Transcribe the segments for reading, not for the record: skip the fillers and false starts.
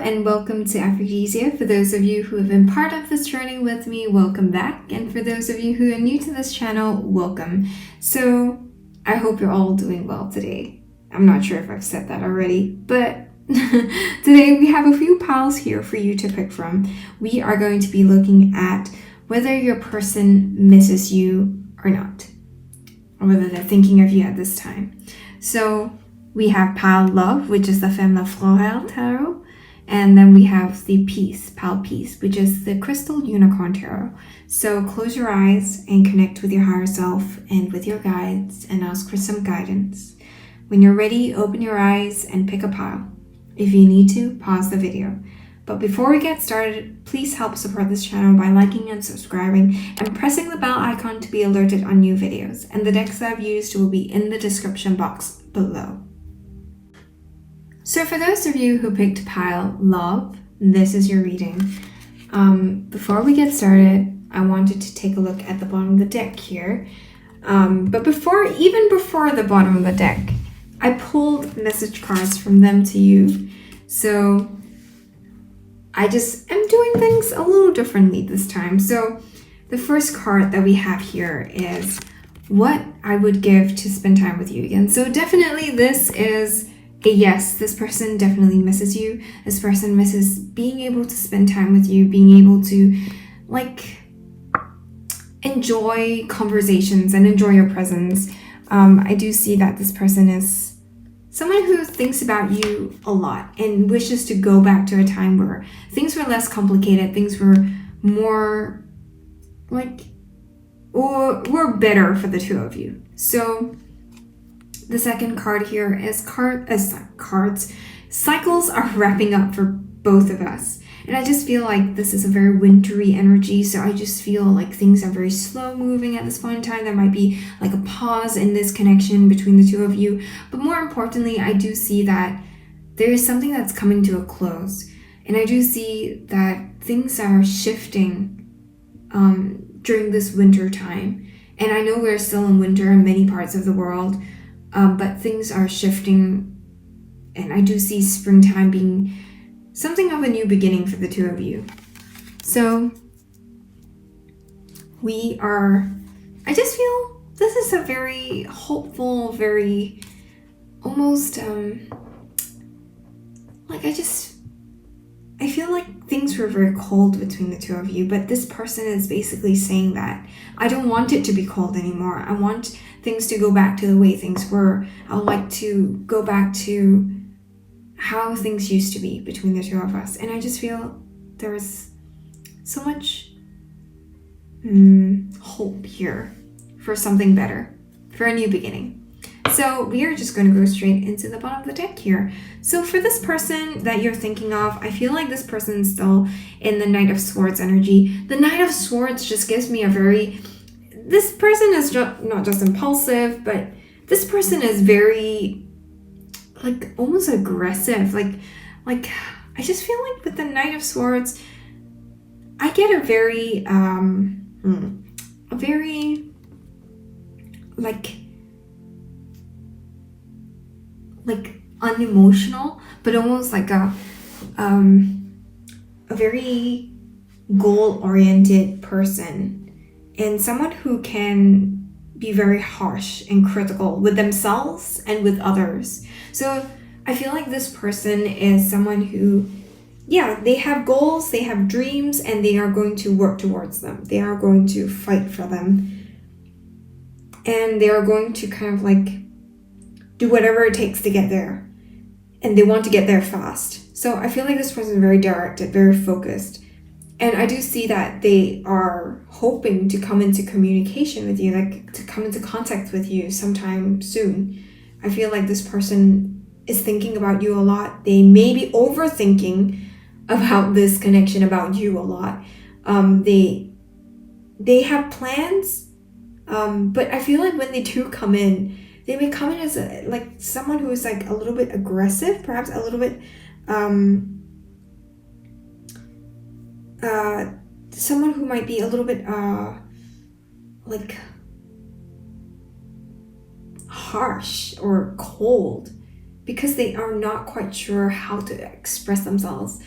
and welcome to Aphrodisia. For those of you who have been part of this journey with me, welcome back. And for those of you who are new to this channel, welcome. So I hope you're all doing well today. I'm not sure if I've said that already, but today we have a few piles here for you to pick from. We are going to be looking at whether your person misses you or not, or whether they're thinking of you at this time. So we have pile love, which is the Femme, Florale tarot. And then we have the peace, pile peace, which is the crystal unicorn tarot. So close your eyes and connect with your higher self and with your guides and ask for some guidance. When you're ready, open your eyes and pick a pile. If you need to, pause the video. But before we get started, please help support this channel by liking and subscribing and pressing the bell icon to be alerted on new videos. And the decks that I've used will be in the description box below. So for those of you who picked pile love, this is your reading. Before we get started, I wanted to take a look at the bottom of the deck here. But even before the bottom of the deck, I pulled message cards from them to you. So I just am doing things a little differently this time. So the first card that we have here is what I would give to spend time with you again. So definitely this is a yes. This person definitely misses you. This person misses being able to spend time with you, being able to enjoy conversations and enjoy your presence. I do see that this person is someone who thinks about you a lot and wishes to go back to a time where things were less complicated, things were more were better for the two of you. So the second card here is cards. Cycles are wrapping up for both of us. And I just feel like this is a very wintry energy. So I just feel like things are very slow moving at this point in time. There might be like a pause in this connection between the two of you. But more importantly, I do see that there is something that's coming to a close. And I do see that things are shifting during this winter time. And I know we're still in winter in many parts of the world. But things are shifting, and I do see springtime being something of a new beginning for the two of you. So I just feel this is a very hopeful, very almost, I feel like things were very cold between the two of you, but this person is basically saying that I don't want it to be cold anymore. I want things to go back to the way things were. I would like to go back to how things used to be between the two of us. And I just feel there is so much hope here for something better, for a new beginning. So we are just going to go straight into the bottom of the deck here. So for this person that you're thinking of, I feel like this person is still in the Knight of Swords energy. The Knight of Swords just gives me this person is not just impulsive, but this person is very, almost aggressive. I just feel like with the Knight of Swords, I get a very unemotional, but almost like a very goal-oriented person, and someone who can be very harsh and critical with themselves and with others. So I feel like this person is someone who, they have goals, they have dreams, and they are going to work towards them. They are going to fight for them. And they are going to kind of do whatever it takes to get there. And they want to get there fast. So I feel like this person is very directed, very focused. And I do see that they are hoping to come into communication with you, to come into contact with you sometime soon. I feel like this person is thinking about you a lot. They may be overthinking about this connection about you a lot. They have plans, but I feel like when they do come in, they may come in as someone who is a little bit aggressive, perhaps a little bit someone who might be a little bit harsh or cold. because they are not quite sure how to express themselves.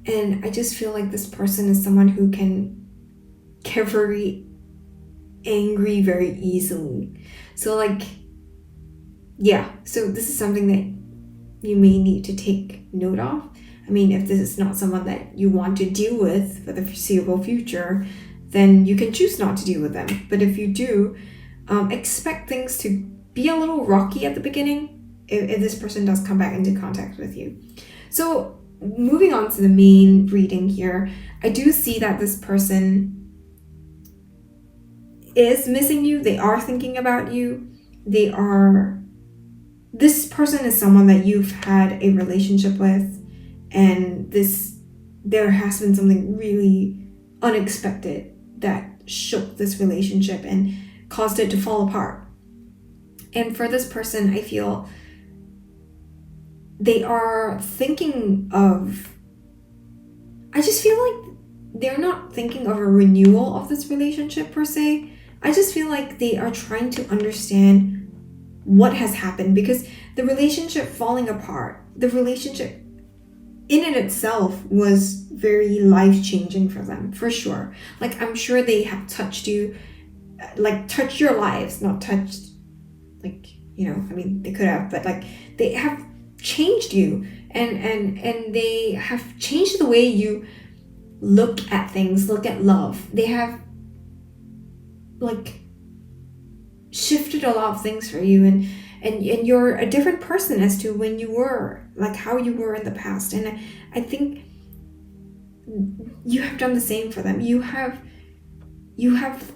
And I just feel like this person is someone who can get very angry very easily. So like, yeah, so this is something that you may need to take note of. I mean, if this is not someone that you want to deal with for the foreseeable future, then you can choose not to deal with them. But if you do, expect things to be a little rocky at the beginning if this person does come back into contact with you. So moving on to the main reading here, I do see that this person is missing you. They are thinking about you. This person is someone that you've had a relationship with, and there has been something really unexpected that shook this relationship and caused it to fall apart. And for this person, I feel they are thinking of, I just feel like they're not thinking of a renewal of this relationship per se. I just feel like they are trying to understand what has happened, because the relationship falling apart, the relationship in and itself was very life-changing for them, for sure. Like, I'm sure they have touched you, like touched your lives, not touched, like, you know, I mean, they could have, but like, they have changed you, and they have changed the way you look at things, look at love. They have like shifted a lot of things for you, and you're a different person as to when you were, like how you were in the past. And I think you have done the same for them. You have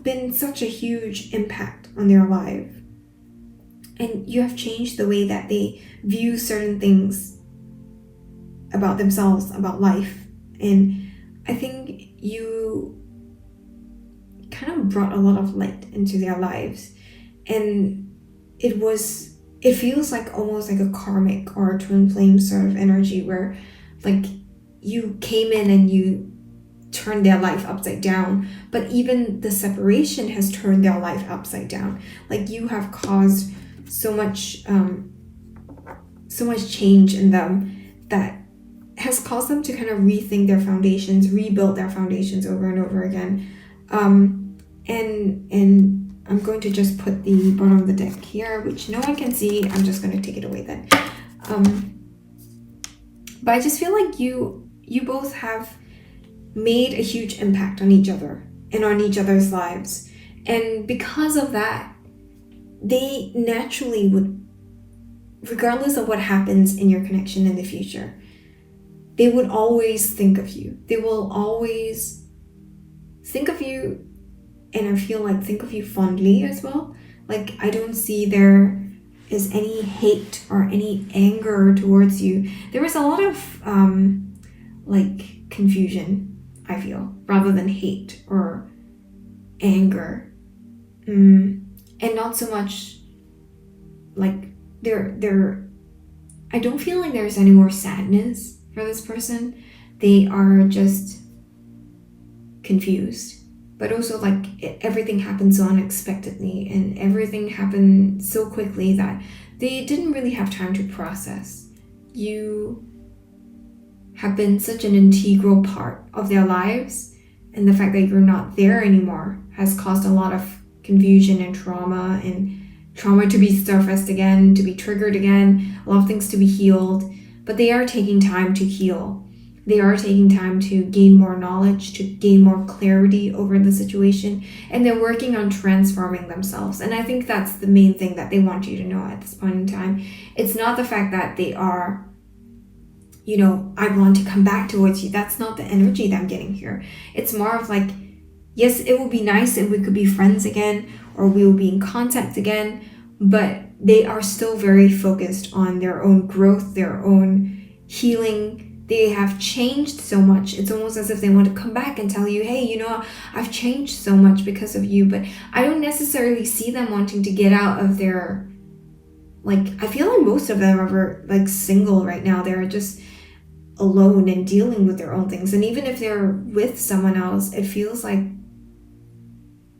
been such a huge impact on their life, and you have changed the way that they view certain things about themselves, about life. And I think you kind of brought a lot of light into their lives, and it feels like almost like a karmic or a twin flame sort of energy, where like you came in and you turned their life upside down, but even the separation has turned their life upside down. Like, you have caused so much change in them that has caused them to kind of rethink their foundations, rebuild their foundations over and over again. And I'm going to just put the bottom of the deck here, which no one can see. I'm just going to take it away then. But I just feel like you both have made a huge impact on each other and on each other's lives. And because of that, they naturally would, regardless of what happens in your connection in the future, they would always think of you. They will always think of you, and I feel like think of you fondly as well. Like, I don't see there is any hate or any anger towards you. There is a lot of like confusion, I feel, rather than hate or anger. And not so much like I don't feel like there's any more sadness for this person. They are just confused, but also like everything happened so unexpectedly, and everything happened so quickly that they didn't really have time to process. You have been such an integral part of their lives, and the fact that you're not there anymore has caused a lot of confusion and trauma to be surfaced again, to be triggered again, a lot of things to be healed. But they are taking time to heal. They are taking time to gain more knowledge, to gain more clarity over the situation, and they're working on transforming themselves. And I think that's the main thing that they want you to know at this point in time. It's not the fact that they are, you know, I want to come back towards you. That's not the energy that I'm getting here. It's more of like, yes, it would be nice if we could be friends again, or we will be in contact again, but they are still very focused on their own growth, their own healing. They have changed so much. It's almost as if they want to come back and tell you, hey, you know, I've changed so much because of you. But I don't necessarily see them wanting to get out of their, like, I feel like most of them are like single right now. They're just alone and dealing with their own things. And even if they're with someone else, it feels like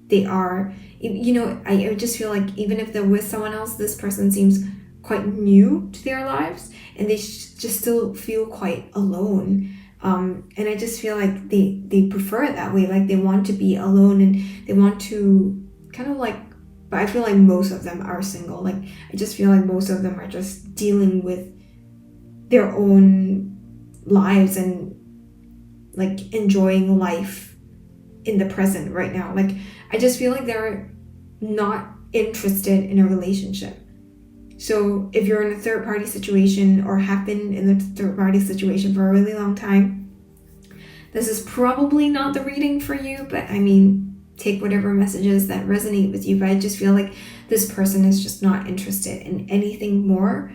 they are, you know, I just feel like even if they're with someone else, this person seems quite new to their lives, and they just still feel quite alone. And I just feel like they prefer it that way. Like they want to be alone, and they want to kind of like, but I feel like most of them are single. Like I just feel like most of them are just dealing with their own lives and like enjoying life in the present right now. Like I just feel like they're not interested in a relationship. So if you're in a third party situation or have been in a third party situation for a really long time, this is probably not the reading for you. But I mean, take whatever messages that resonate with you. But I just feel like this person is just not interested in anything more,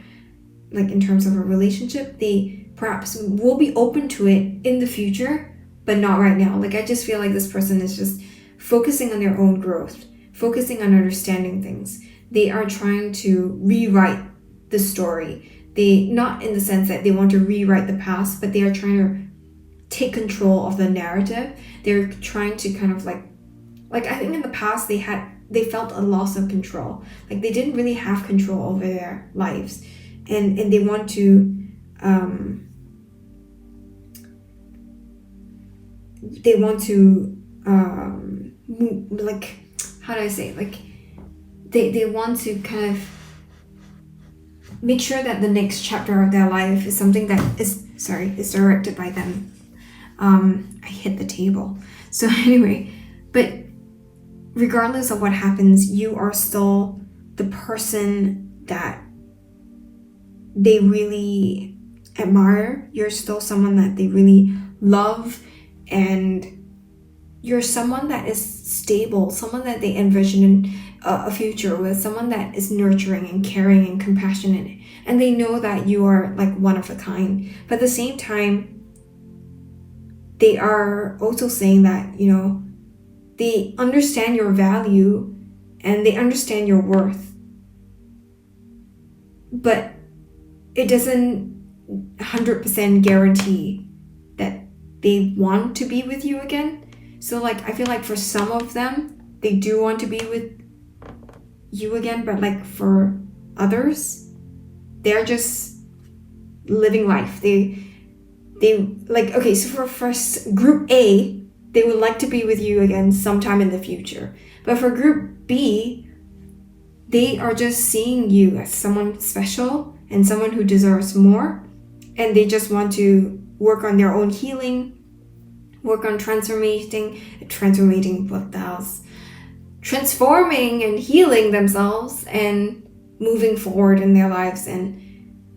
like in terms of a relationship. They perhaps will be open to it in the future, but not right now. Like I just feel like this person is just focusing on their own growth, focusing on understanding things. They are trying to rewrite the story. They, not in the sense that they want to rewrite the past, but they are trying to take control of the narrative. They're trying to kind of like I think in the past they felt a loss of control. Like they didn't really have control over their lives. And they want to like, how do I say, like they want to kind of make sure that the next chapter of their life is something that is directed by them. I hit the table. So anyway, but regardless of what happens, you are still the person that they really admire. You're still someone that they really love, and you're someone that is stable, someone that they envision in a future with, someone that is nurturing and caring and compassionate, and they know that you are like one of a kind. But at the same time, they are also saying that, you know, they understand your value and they understand your worth, but it doesn't 100% guarantee that they want to be with you again. So like I feel like for some of them they do want to be with you again, but like for others, they're just living life. They like, okay, so for first group A, they would like to be with you again sometime in the future. But for group B, they are just seeing you as someone special and someone who deserves more, and they just want to work on their own healing, work on transforming and healing themselves and moving forward in their lives. And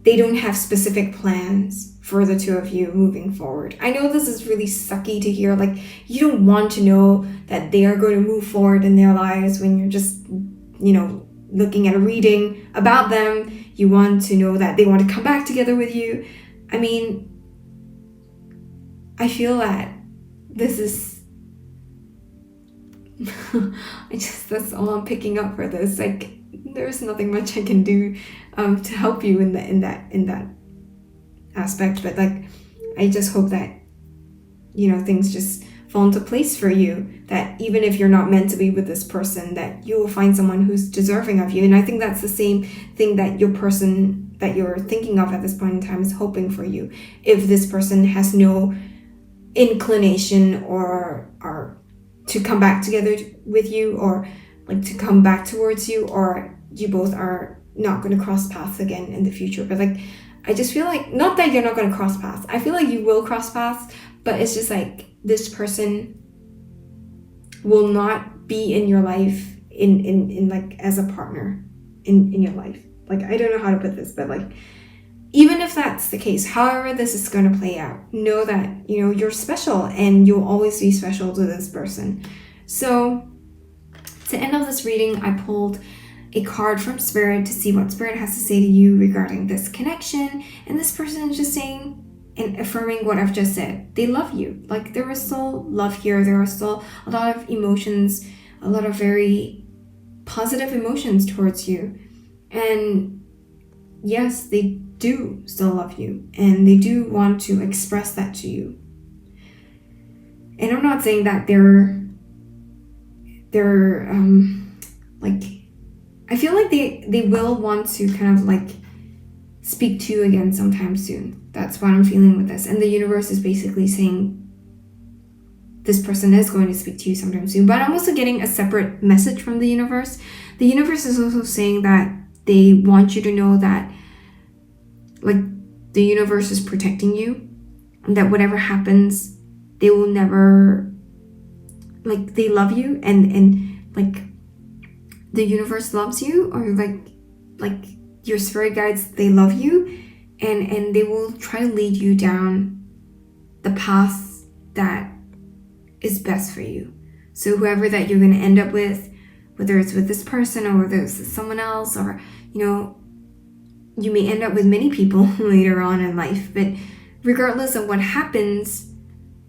they don't have specific plans for the two of you moving forward. I know this is really sucky to hear. Like, you don't want to know that they are going to move forward in their lives when you're just, you know, looking at a reading about them. You want to know that they want to come back together with you. I mean, I feel that this is that's all I'm picking up for this. Like, there's nothing much I can do to help you in that aspect. But like, I just hope that, you know, things just fall into place for you, that even if you're not meant to be with this person, that you will find someone who's deserving of you. And I think that's the same thing that your person that you're thinking of at this point in time is hoping for you. If this person has no inclination or to come back together with you, or like to come back towards you, or you both are not going to cross paths again in the future. But like, I just feel like, not that you're not going to cross paths, I feel like you will cross paths, but it's just like this person will not be in your life in like as a partner in your life. Like, I don't know how to put this, but like, even if that's the case, however this is going to play out, know that, you know, you're special and you'll always be special to this person. So to end off this reading, I pulled a card from Spirit to see what Spirit has to say to you regarding this connection. And this person is just saying and affirming what I've just said. They love you. Like, there is still love here. There are still a lot of emotions, a lot of very positive emotions towards you. And yes, they do still love you, and they do want to express that to you. And I'm not saying that they're like, I feel like they will want to kind of like speak to you again sometime soon. That's what I'm feeling with this. And the universe is basically saying this person is going to speak to you sometime soon. But I'm also getting a separate message from the universe. The universe is also saying that they want you to know that, like, the universe is protecting you, and that whatever happens, they will never, like, they love you, and like, the universe loves you, or like your spirit guides, they love you, and they will try to lead you down the path that is best for you. So whoever that you're going to end up with, whether it's with this person or whether it's with someone else, or, you know, you may end up with many people later on in life, but regardless of what happens,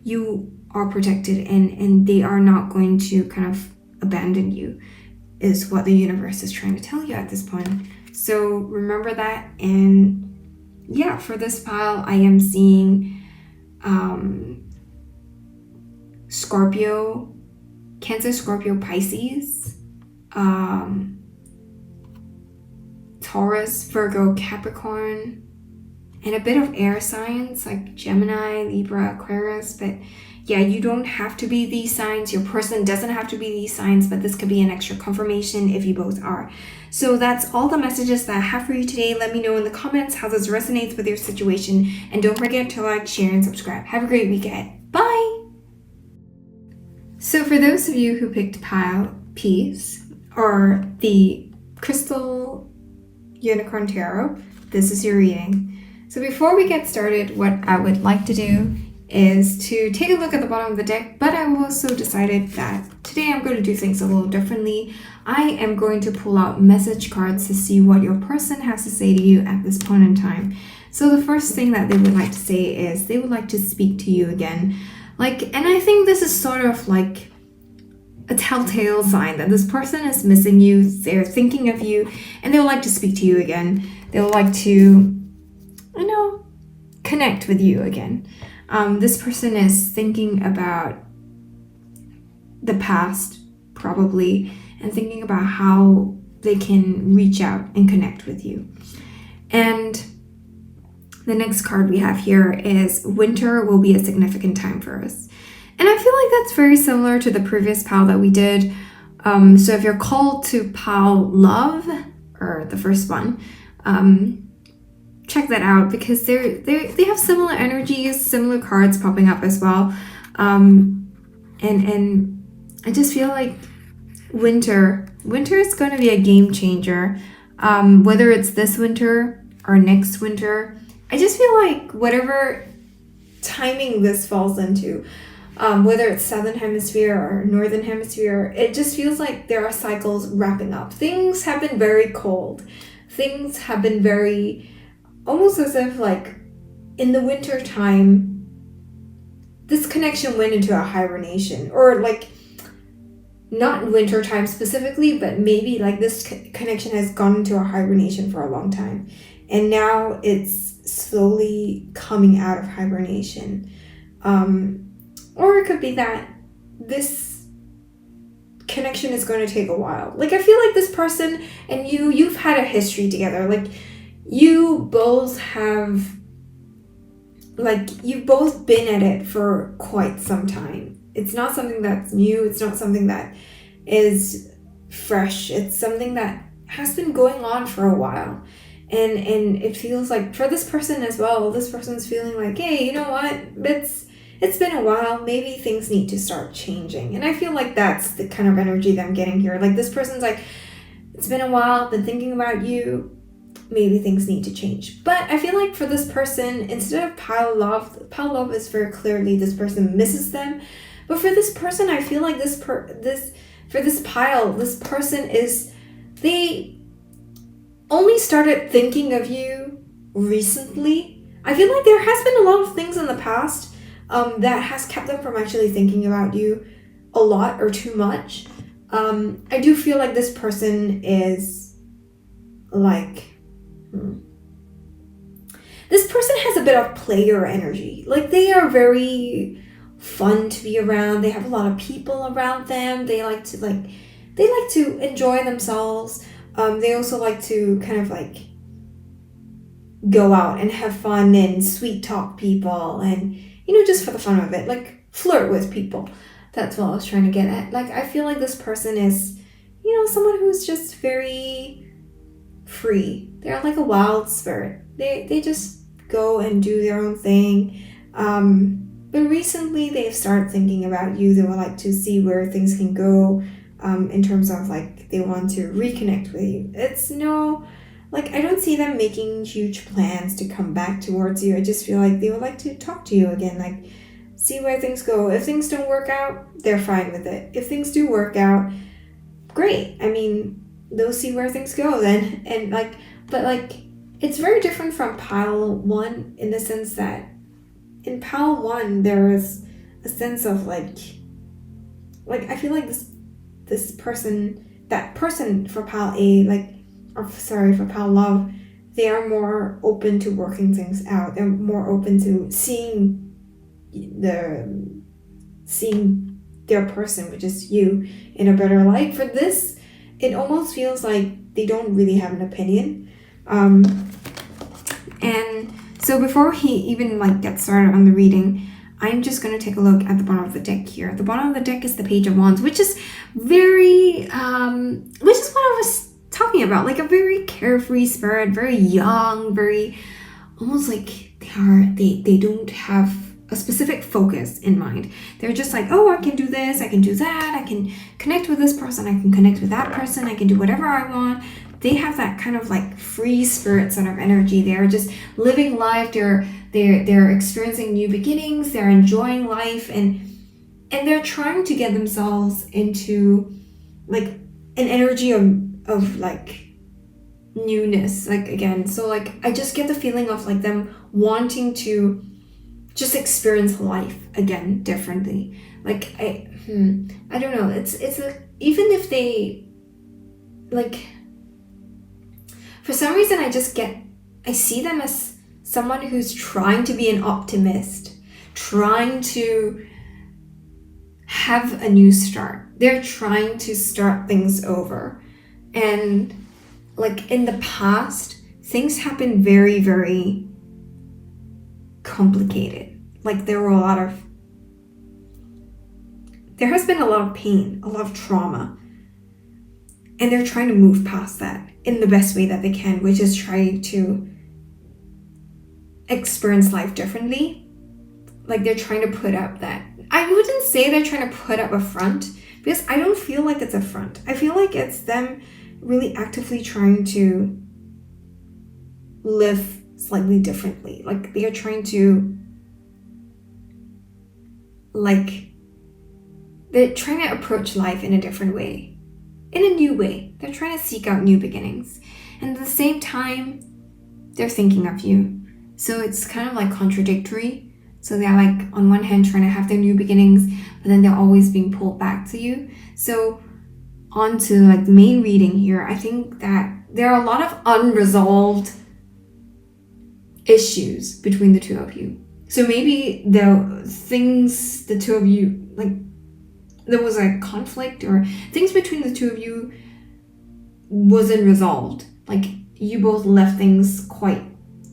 you are protected, and they are not going to kind of abandon you, is what the universe is trying to tell you at this point. So remember that. And yeah, for this pile, I am seeing Scorpio, Cancer, Scorpio, Pisces, Taurus, Virgo, Capricorn, and a bit of air signs like Gemini, Libra, Aquarius. But yeah, you don't have to be these signs. Your person doesn't have to be these signs, but this could be an extra confirmation if you both are. So that's all the messages that I have for you today. Let me know in the comments how this resonates with your situation. And don't forget to like, share, and subscribe. Have a great week ahead. Bye! So for those of you who picked pile Peace, or the Crystal Unicorn Tarot, this is your reading. So before we get started, what I would like to do is to take a look at the bottom of the deck, but I've also decided that today I'm going to do things a little differently. I am going to pull out message cards to see what your person has to say to you at this point in time. So the first thing that they would like to say is they would like to speak to you again. And I think this is sort of like a telltale sign that this person is missing you, they're thinking of you, and they would like to speak to you again. They would like to, connect with you again. This person is thinking about the past, probably, and thinking about how they can reach out and connect with you. And the next card we have here is Winter will be a significant time for us. And I feel like that's very similar to the previous pile that we did. So if you're called to pile Love, or the first one, check that out, because they have similar energies, similar cards popping up as well. And I just feel like winter is going to be a game changer. Whether it's this winter or next winter, I just feel like whatever timing this falls into, whether it's Southern Hemisphere or Northern Hemisphere, it just feels like there are cycles wrapping up. Things have been very cold. Things have been very, almost as if like in the winter time, this connection went into a hibernation, or like not winter time specifically, but maybe like this connection has gone into a hibernation for a long time. And now it's slowly coming out of hibernation. Or it could be that this connection is going to take a while. Like, I feel like this person and you've had a history together. Like, you both have, like, you've both been at it for quite some time. It's not something that's new. It's not something that is fresh. It's something that has been going on for a while. And it feels like for this person as well, this person's feeling like, hey, you know what? It's been a while. Maybe things need to start changing. And I feel like that's the kind of energy that I'm getting here. Like, this person's like, it's been a while. I've been thinking about you. Maybe things need to change. But I feel like for this person, instead of pile love is very clearly this person misses them. But for this person, I feel like for this pile, this person they only started thinking of you recently. I feel like there has been a lot of things in the past that has kept them from actually thinking about you a lot or too much. I do feel like this person is like, this person has a bit of player energy. Like, they are very fun to be around. They have a lot of people around them. They like to enjoy themselves. They also like to kind of like go out and have fun and sweet talk people and, just for the fun of it, like flirt with people. That's what I was trying to get at. Like, I feel like this person is, someone who's just very free. They're like a wild spirit. They just go and do their own thing. But recently they've started thinking about you. They would like to see where things can go in terms of like they want to reconnect with you. It's I don't see them making huge plans to come back towards you. I just feel like they would like to talk to you again, like see where things go. If things don't work out, they're fine with it. If things do work out, great. I mean, they'll see where things go then. And but it's very different from pile 1 in the sense that in pile 1 there is a sense of I feel like this person, that person for pile A, for pile love, they are more open to working things out. They're more open to seeing their person, which is you, in a better light. For this, it almost feels like they don't really have an opinion. And so before he even gets started on the reading, I'm just going to take a look at the bottom of the deck here. At the bottom of the deck is the Page of Wands, which is which is what I was talking about, like a very carefree spirit, very young, very almost like they don't have a specific focus in mind. They're just like, oh, I can do this, I can do that, I can connect with this person, I can connect with that person, I can do whatever I want. They have that kind of free spirit sort of energy. They're just living life. They're experiencing new beginnings. They're enjoying life, and they're trying to get themselves into an energy of newness, again. So I just get the feeling of them wanting to just experience life again differently. I don't know. It's even if they for some reason I see them as someone who's trying to be an optimist, trying to have a new start. They're trying to start things over. And in the past, things have been very, very complicated. There has been a lot of pain, a lot of trauma. And they're trying to move past that in the best way that they can, which is trying to experience life differently. They're trying to put up that. I wouldn't say they're trying to put up a front, because I don't feel like it's a front. I feel like it's them really actively trying to live slightly differently. They are trying to they're trying to approach life in a different way, in a new way. They're trying to seek out new beginnings, and at the same time they're thinking of you. So it's kind of contradictory. So they're on one hand trying to have their new beginnings, but then they're always being pulled back to you. So on to the main reading here, I think that there are a lot of unresolved issues between the two of you. So maybe the two of you, there was a conflict, or things between the two of you wasn't resolved. You both left things quite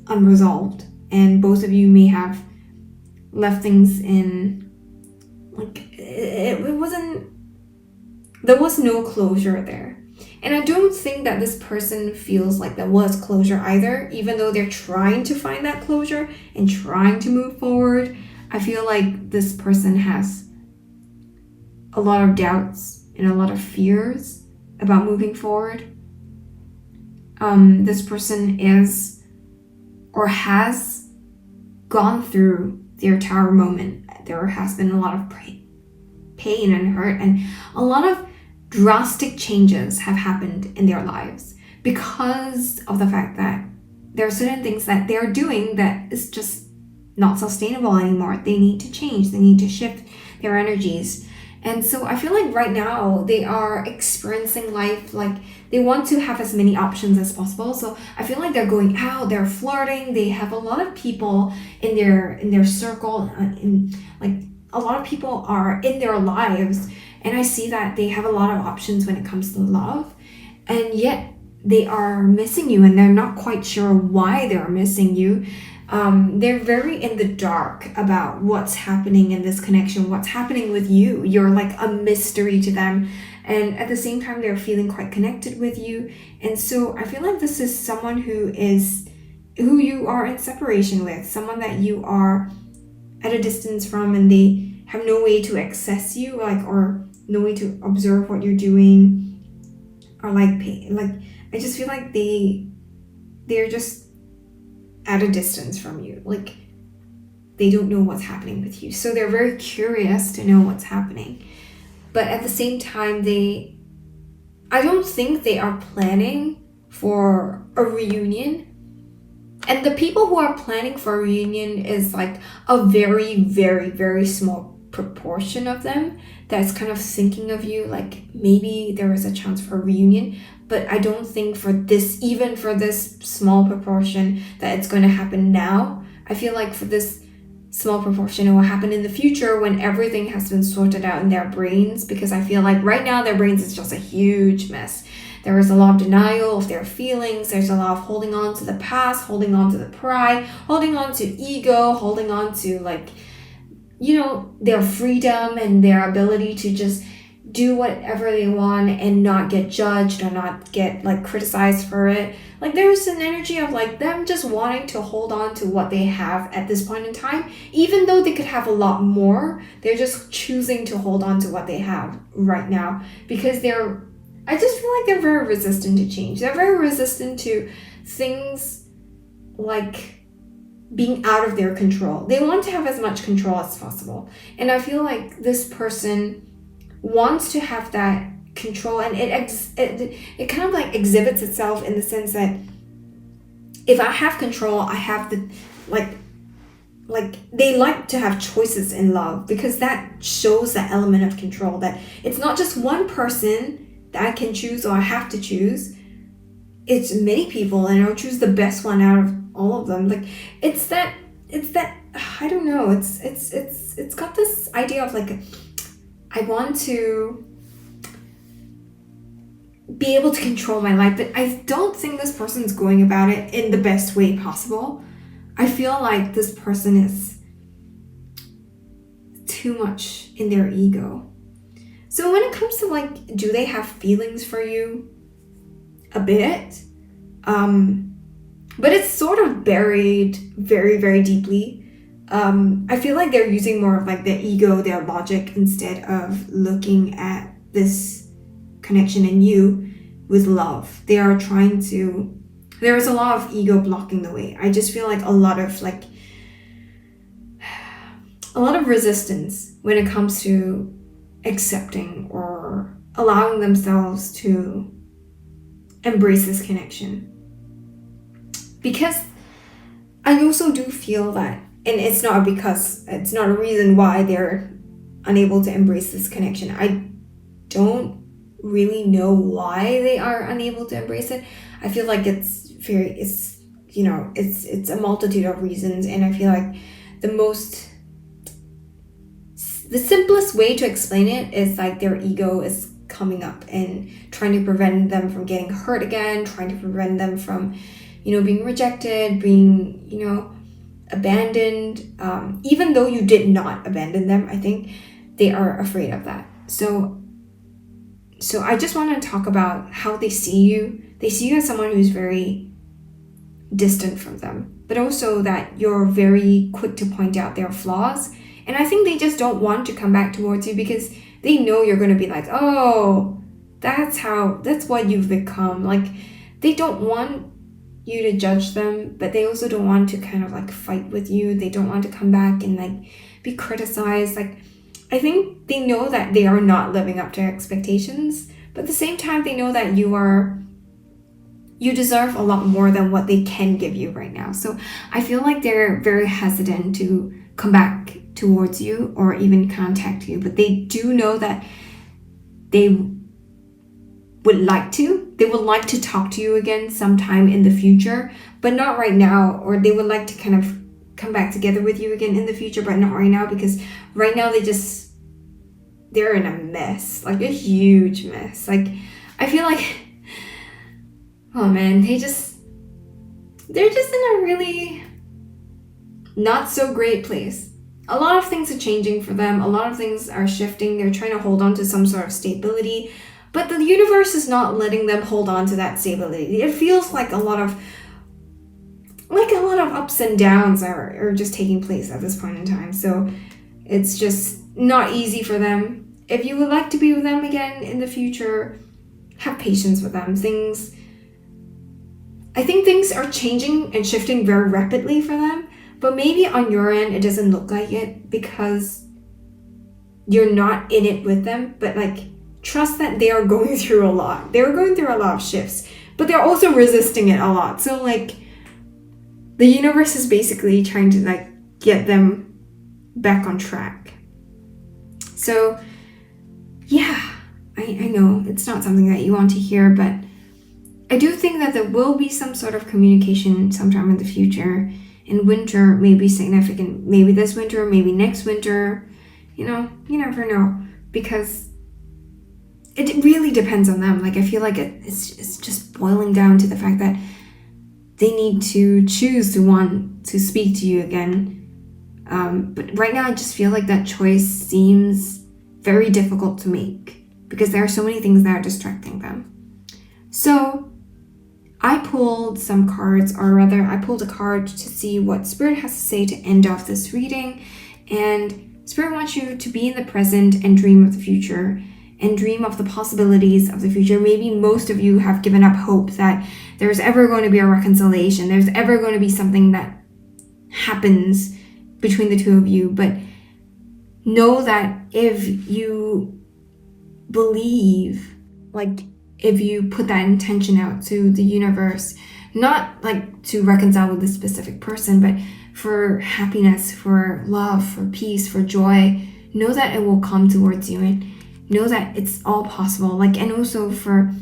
unresolved, and both of you may have left things in there was no closure there. And I don't think that this person feels like there was closure either, even though they're trying to find that closure and trying to move forward. I feel like this person has a lot of doubts and a lot of fears about moving forward. This person is or has gone through their tower moment. There has been a lot of pain and hurt, and a lot of drastic changes have happened in their lives because of the fact that there are certain things that they're doing that is just not sustainable anymore. They need to change. They need to shift their energies. And so I feel like right now they are experiencing life they want to have as many options as possible. So I feel like they're going out, they're flirting, they have a lot of people in their circle, a lot of people are in their lives, and I see that they have a lot of options when it comes to love. And yet they are missing you and they're not quite sure why they're missing you. They're very in the dark about what's happening in this connection, what's happening with you. You're like a mystery to them. And at the same time, they're feeling quite connected with you. And so I feel like this is someone who you are in separation with, someone that you are at a distance from, and they have no way to access you, or no way to observe what you're doing, or I just feel like they're just at a distance from you. Like, they don't know what's happening with you. So they're very curious to know what's happening. But at the same time, I don't think they are planning for a reunion. And the people who are planning for a reunion is like a very, very, very small proportion of them that's kind of thinking of you, like maybe there is a chance for a reunion. But I don't think even for this small proportion that it's going to happen now. I feel like for this small proportion, it will happen in the future when everything has been sorted out in their brains, because I feel like right now their brains is just a huge mess. There is a lot of denial of their feelings. There's a lot of holding on to the past, holding on to the pride, holding on to ego, holding on to their freedom and their ability to just do whatever they want and not get judged or not get criticized for it. Like, there's an energy of them just wanting to hold on to what they have at this point in time, even though they could have a lot more. They're just choosing to hold on to what they have right now because I just feel like they're very resistant to change. They're very resistant to things like being out of their control. They want to have as much control as possible. And I feel like this person wants to have that control, and it kind of exhibits itself in the sense that if I have control, I have the they like to have choices in love, because that shows that element of control, that it's not just one person that I can choose or I have to choose. It's many people, and I'll choose the best one out of all of them. It's that I don't know, it's got this idea of I want to be able to control my life, but I don't think this person's going about it in the best way possible. I feel like this person is too much in their ego. So when it comes to do they have feelings for you? A bit. But it's sort of buried very, very deeply. I feel like they're using more of their ego, their logic, instead of looking at this connection in you with love. They are trying to... There is a lot of ego blocking the way. I just feel a lot of resistance when it comes to accepting or allowing themselves to embrace this connection. Because I also do feel that, and it's not a reason why they're unable to embrace this connection. I don't really know why they are unable to embrace it. I feel like it's a multitude of reasons, and I feel like the simplest way to explain it is their ego is coming up and trying to prevent them from getting hurt again, trying to prevent them from being rejected, being abandoned, even though you did not abandon them. I think they are afraid of that. So I just want to talk about how they see you. They see you as someone who's very distant from them, but also that you're very quick to point out their flaws. And I think they just don't want to come back towards you because they know you're going to be oh, that's what you've become. They don't want you to judge them, but they also don't want to kind of fight with you. They don't want to come back and be criticized. I think they know that they are not living up to expectations, but at the same time they know that you deserve a lot more than what they can give you right now. So I feel like they're very hesitant to come back towards you or even contact you, but they do know that they would like to talk to you again sometime in the future, but not right now. Or they would like to kind of come back together with you again in the future, but not right now, because right now they're in a mess, a huge mess. I feel like oh man, they're just in a really not so great place. A lot of things are changing for them. A lot of things are shifting. They're trying to hold on to some sort of stability, but the universe is not letting them hold on to that stability. It feels like a lot of ups and downs are just taking place at this point in time. So it's just not easy for them. If you would like to be with them again in the future, have patience with them. I think things are changing and shifting very rapidly for them, but maybe on your end it doesn't look like it because you're not in it with them. But like, trust that they are going through a lot. They're going through a lot of shifts, but they're also resisting it a lot. So like, the universe is basically trying to like get them back on track. So yeah, I know it's not something that you want to hear, but I do think that there will be some sort of communication sometime in the future. In winter, maybe significant, maybe this winter, maybe next winter. You know, you never know, because it really depends on them. Like, I feel like it's just boiling down to the fact that they need to choose to want to speak to you again. But right now, I just feel like that choice seems very difficult to make because there are so many things that are distracting them. So I pulled some cards, or rather I pulled a card to see what Spirit has to say to end off this reading. And Spirit wants you to be in the present and dream of the future, and dream of the possibilities of the future. Maybe most of you have given up hope that there's ever going to be a reconciliation, there's ever going to be something that happens between the two of you. But know that if you believe, like if you put that intention out to the universe, not like to reconcile with this specific person, but for happiness, for love, for peace, for joy, know that it will come towards you, and know that it's all possible. Like, and also for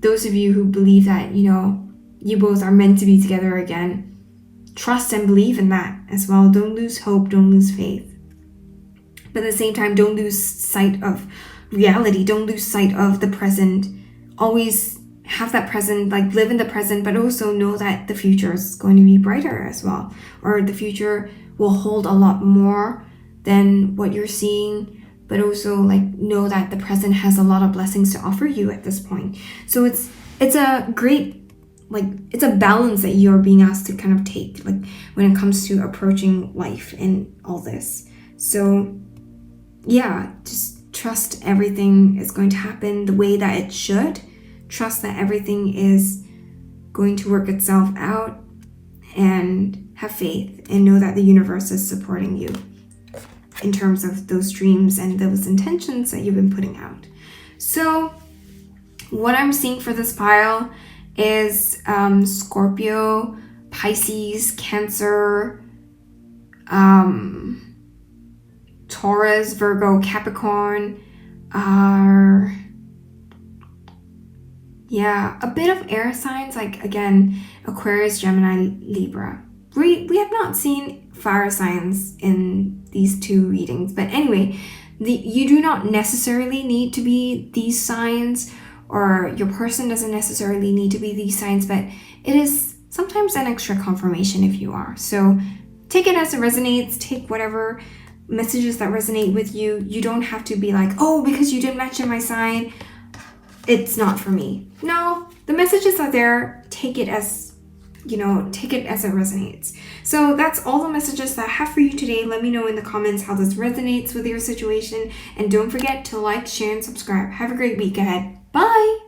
those of you who believe that, you know, you both are meant to be together again, trust and believe in that as well. Don't lose hope, don't lose faith. But at the same time, don't lose sight of reality. Don't lose sight of the present. Always have that present, like live in the present, but also know that the future is going to be brighter as well. Or the future will hold a lot more than what you're seeing. But also like know that the present has a lot of blessings to offer you at this point. So it's a great, like, it's a balance that you're being asked to kind of take, like when it comes to approaching life and all this. So yeah, just trust everything is going to happen the way that it should. Trust that everything is going to work itself out, and have faith and know that the universe is supporting you in terms of those dreams and those intentions that you've been putting out. So what I'm seeing for this pile is Scorpio, Pisces, Cancer, Taurus, Virgo, Capricorn, a bit of air signs, like again, Aquarius, Gemini, Libra. We have not seen fire signs in these two readings, but anyway, you do not necessarily need to be these signs, or your person doesn't necessarily need to be these signs, but it is sometimes an extra confirmation if you are. So take it as it resonates. Take whatever messages that resonate with you. You don't have to be like, oh, because you didn't mention my sign, it's not for me. No, the messages are there. Take it as it resonates. So that's all the messages that I have for you today. Let me know in the comments how this resonates with your situation. And don't forget to like, share, and subscribe. Have a great week ahead. Bye!